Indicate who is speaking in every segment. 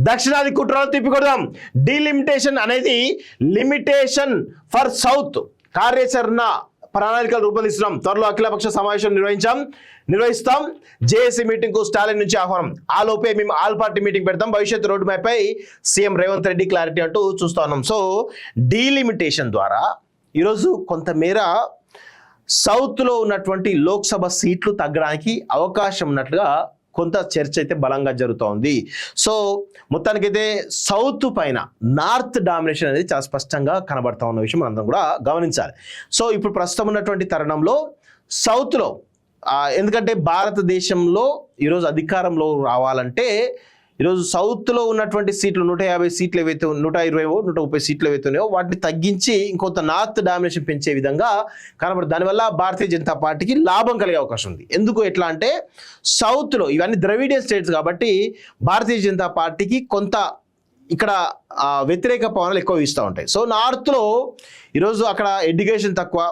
Speaker 1: దక్షిణాది కుట్రలు తిప్పికొడదాం. డీలిమిటేషన్ అనేది లిమిటేషన్ ఫర్ సౌత్ కార్యాచరణ ప్రణాళికలు రూపొందిస్తున్నాం. త్వరలో అఖిలపక్ష సమావేశం నిర్వహిస్తాం. జేఏసీ మీటింగ్ కు స్టాలిన్ నుంచి ఆహ్వానం. ఆ లోపే మేము ఆల్ పార్టీ మీటింగ్ పెడతాం. భవిష్యత్తు రోడ్ మ్యాప్ పై సీఎం రేవంత్ రెడ్డి క్లారిటీ అంటూ చూస్తా ఉన్నాం. సో డీలిమిటేషన్ ద్వారా ఈరోజు కొంతమేర సౌత్లో ఉన్నటువంటి లోక్సభ సీట్లు తగ్గడానికి అవకాశం ఉన్నట్లుగా కొంత చర్చ అయితే బలంగా జరుగుతోంది. సో మొత్తానికైతే సౌత్ పైన నార్త్ డామినేషన్ అనేది చాలా స్పష్టంగా కనబడతా ఉన్న విషయం అందరం కూడా గమనించాలి. సో ఇప్పుడు ప్రస్తుతం ఉన్నటువంటి తరుణంలో సౌత్లో ఎందుకంటే భారతదేశంలో ఈరోజు అధికారంలో రావాలంటే ఈరోజు సౌత్లో ఉన్నటువంటి సీట్లు 150 సీట్లు ఏవైతే 120 130 సీట్లు ఏవైతే ఉన్నాయో వాటిని తగ్గించి ఇంకొంత నార్త్ డామినేషన్ పెంచే విధంగా కనబడుతుంది. దానివల్ల భారతీయ జనతా పార్టీకి లాభం కలిగే అవకాశం ఉంది. ఎందుకు ఎట్లా అంటే సౌత్లో ఇవన్నీ ద్రవిడియన్ స్టేట్స్ కాబట్టి భారతీయ జనతా పార్టీకి కొంత ఇక్కడ వ్యతిరేక పవనాలు ఎక్కువ ఇస్తూ ఉంటాయి. సో నార్త్లో ఈరోజు అక్కడ ఎడ్యుకేషన్ తక్కువ,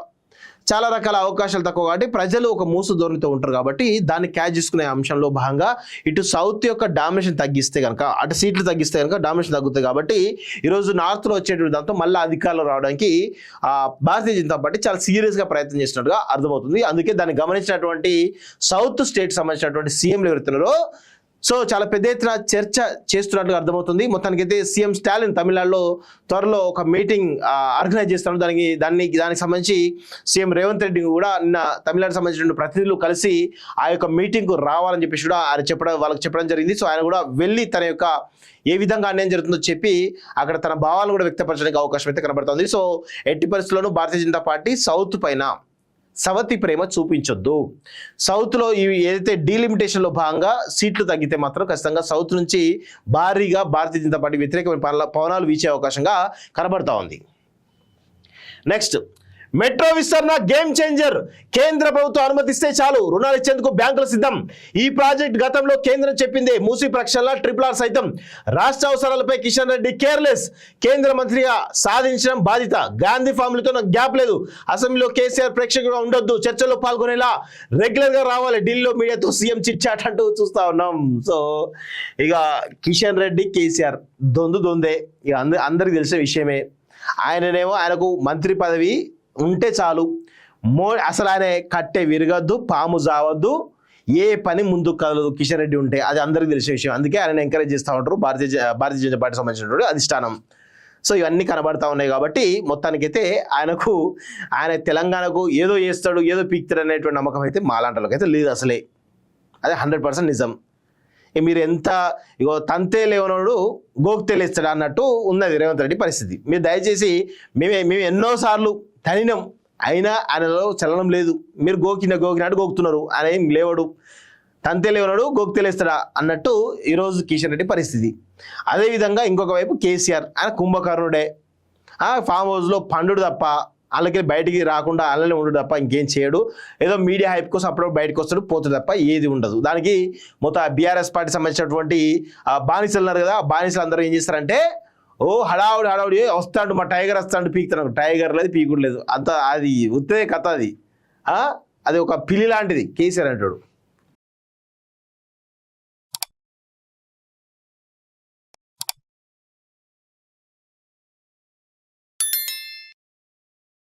Speaker 1: చాలా రకాల అవకాశాలు తక్కువ కాబట్టి ప్రజలు ఒక మూసు ధోరణితో ఉంటారు కాబట్టి దాన్ని క్యాచ్ చేసుకునే అంశంలో భాగంగా ఇటు సౌత్ యొక్క డామినేషన్ తగ్గిస్తే కనుక అటు సీట్లు తగ్గిస్తే కనుక డామినేషన్ తగ్గుతాయి కాబట్టి ఈరోజు నార్త్లో వచ్చేటువంటి దాంతో మళ్ళీ అధికారంలో రావడానికి భారతీయ జనతా పార్టీ చాలా సీరియస్గా ప్రయత్నం చేసినట్టుగా అర్థమవుతుంది. అందుకే దాన్ని గమనించినటువంటి సౌత్ స్టేట్ సంబంధించినటువంటి సీఎంలు ఎవరుతున్నారో సో చాలా పెద్ద ఎత్తున చర్చ చేస్తున్నట్టుగా అర్థమవుతుంది. మొత్తానికైతే సీఎం స్టాలిన్ తమిళనాడులో త్వరలో ఒక మీటింగ్ ఆర్గనైజ్ చేస్తాడు. దానికి సంబంధించి సీఎం రేవంత్ రెడ్డి కూడా నిన్న తమిళనాడు సంబంధించిన ప్రతినిధులు కలిసి ఆ యొక్క మీటింగ్కు రావాలని చెప్పేసి కూడా ఆయన వాళ్ళకి చెప్పడం జరిగింది. సో ఆయన కూడా వెళ్ళి తన యొక్క ఏ విధంగా అన్యాయం జరుగుతుందో చెప్పి అక్కడ తన భావాలను కూడా వ్యక్తపరచడానికి అవకాశం అయితే కనబడుతుంది. సో ఎట్టి పరిస్థితుల్లోనూ భారతీయ జనతా పార్టీ సౌత్ పైన సవతి ప్రేమ చూపించొద్దు. సౌత్లో ఏదైతే డీలిమిటేషన్లో భాగంగా సీట్లు తగ్గితే మాత్రం ఖచ్చితంగా సౌత్ నుంచి భారీగా భారతీయ జనతా పార్టీ వ్యతిరేకమైన పవనాలు వీచే అవకాశంగా కనబడతా ఉంది. నెక్స్ట్ మెట్రో విస్తరణ గేమ్ చేంజర్. కేంద్ర ప్రభుత్వం అనుమతిస్తే చాలు రుణాలు ఇచ్చేందుకు బ్యాంకులు సిద్ధం. ఈ ప్రాజెక్ట్ గతంలో కేంద్రం చెప్పిందే. మూసీ ప్రక్షాళన RRR సైతం రాష్ట్ర అవసరాలపై కిషన్ రెడ్డి కేర్లెస్. కేంద్ర మంత్రిగా సాధించడం బాధ్యత. గాంధీ ఫ్యామిలీతో నాకు గ్యాప్ లేదు. అసెంబ్లీలో కేసీఆర్ ప్రేక్షకుడుగా ఉండొద్దు. చర్చల్లో పాల్గొనేలా రెగ్యులర్గా రావాలి. ఢిల్లీలో మీడియాతో సీఎం చిట్ చాట్ అంటూ చూస్తా ఉన్నాం. సో ఇక కిషన్ రెడ్డి కేసీఆర్ దొందే ఇక అందరికి తెలిసే విషయమే. ఆయనకు మంత్రి పదవి ఉంటే చాలు. అసలు ఆయన కట్టె విరగద్దు, పాము జావద్దు, ఏ పని ముందుకు కదలదు కిషన్ రెడ్డి ఉంటే. అది అందరికీ తెలిసే విషయం. అందుకే ఆయన ఎంకరేజ్ చేస్తూ ఉంటారు భారతీయ జనతా పార్టీ సంబంధించినటువంటి అధిష్టానం. సో ఇవన్నీ కనబడతా ఉన్నాయి కాబట్టి మొత్తానికైతే ఆయన తెలంగాణకు ఏదో చేస్తాడు, ఏదో పీక్తాడు అనేటువంటి నమ్మకం అయితే మాలాంటలోకి అయితే లేదు అసలే. అదే 100% నిజం. మీరు ఎంత తంతే లేవనోడు గోక్తే లేస్తాడు అన్నట్టు ఉన్నది రేవంత్ రెడ్డి పరిస్థితి. మీరు దయచేసి మేము ఎన్నోసార్లు తనినం అయినా ఆయనలో చలనం లేదు. మీరు గోకినట్టు గోకుతున్నారు. ఆయన ఏం లేవడు, తంతే లేవనాడు గోక్తే లేస్తాడా అన్నట్టు ఈరోజు కిషన్ రెడ్డి పరిస్థితి. అదేవిధంగా ఇంకొక వైపు కేసీఆర్ ఆయన కుంభకర్ణుడే. ఫామ్ హౌస్లో పండుడు తప్ప వాళ్ళకి బయటికి రాకుండా అలానే ఉండడు తప్ప ఇంకేం చేయడు. ఏదో మీడియా హైప్ కోసం అప్పుడప్పుడు బయటకు వస్తాడు, పోతాడు తప్ప ఏది ఉండదు. దానికి మొత్తం బీఆర్ఎస్ పార్టీ సంబంధించినటువంటి బానిసలు ఉన్నారు కదా, బానిసలు అందరూ ఏం చేస్తారంటే హడావుడి వస్తాడు, మా టైగర్ వస్తాడు పీకుతాడు. టైగర్ లేదు, పీకుడు లేదు. అంత అది ఉత్తే కథ. అది ఒక పిల్లి లాంటిది కేసీఆర్ అంటాడు.